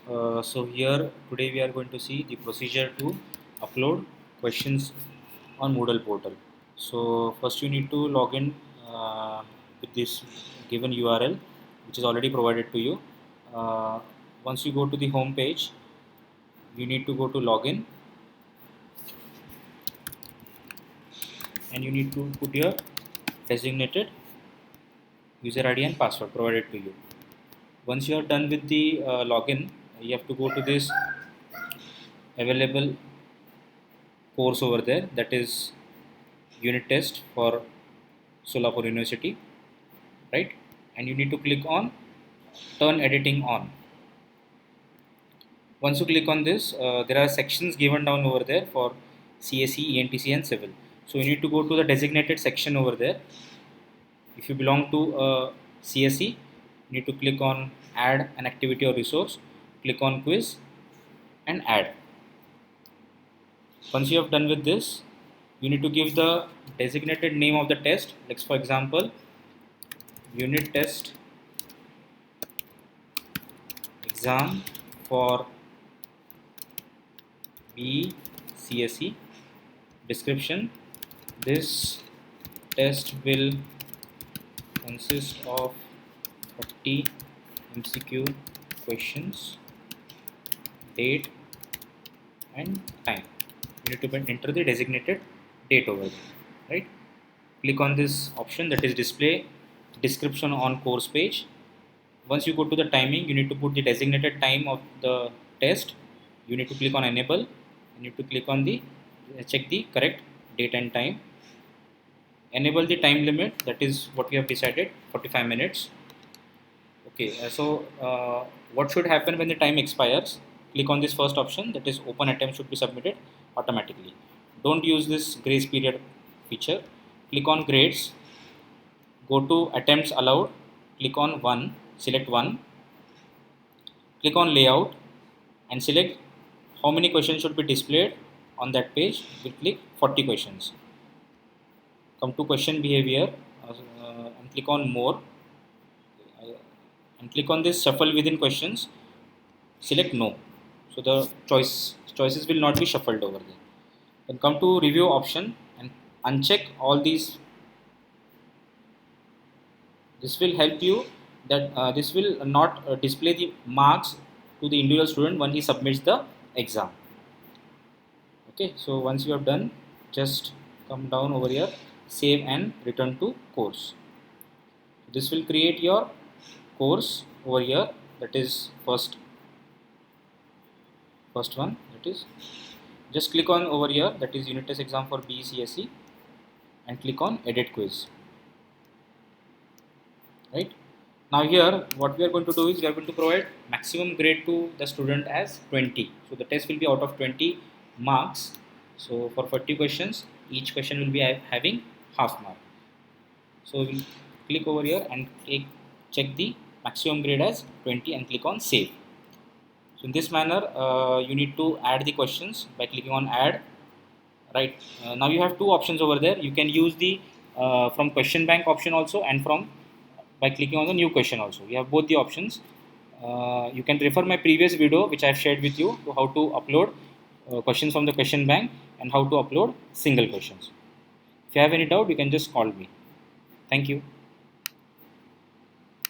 So here today we are going to see the procedure to upload questions on Moodle portal. So first you need to log in with this given URL which is already provided to you. Uh, Once you go to the home page, you need to go to login and you need to put your designated user ID and password provided to you. Once you are done with the login, you have to go to this available course over there, that is unit test for Solapur University, right? And you need to click on turn editing on. Once you click on this, there are sections given down over there for CSE, ENTC and Civil. So you need to go to the designated section over there. If you belong to CSE, you need to click on add an activity or resource, click on quiz and add. Once you have done with this, you need to give the designated name of the test. Like for example, unit test exam for BCSE. Description: this test will consist of 40 MCQ questions, date and time. You need to enter the designated date over there, right? Click on this option, that is display description on course page. Once you go to the timing, you need to put the designated time of the test. You need to click on enable. You need to click on the check the correct date and time. Enable the time limit, that is what we have decided, 45 minutes. Okay, what should happen when the time expires? Click on this first option, that is open attempt should be submitted automatically. Don't use this grace period feature. Click on grades, go to attempts allowed, click on 1, select 1, click on layout and select how many questions should be displayed on that page. We'll click 40 questions. Come to question behavior and click on more and click on this shuffle within questions, select no. So the choices will not be shuffled over there. Then come to review option and uncheck all these. This will help you that this will not display the marks to the individual student when he submits the exam. Okay, so once you have done, just come down over here, save and return to course. This will create your course over here, that is first one, that is just click on over here, that is unit test exam for BCSE and click on edit quiz. Right now here what we are going to do is we are going to provide maximum grade to the student as 20. So the test will be out of 20 marks. So for 40 questions, each question will be having half mark. So we click over here and check the maximum grade as 20 and click on save. So in this manner you need to add the questions by clicking on add, right? Now you have two options over there. You can use the from question bank option also and from by clicking on the new question also. You have both the options. You can refer my previous video which I have shared with you to how to upload questions from the question bank and how to upload single questions. If you have any doubt, you can just call me. Thank you.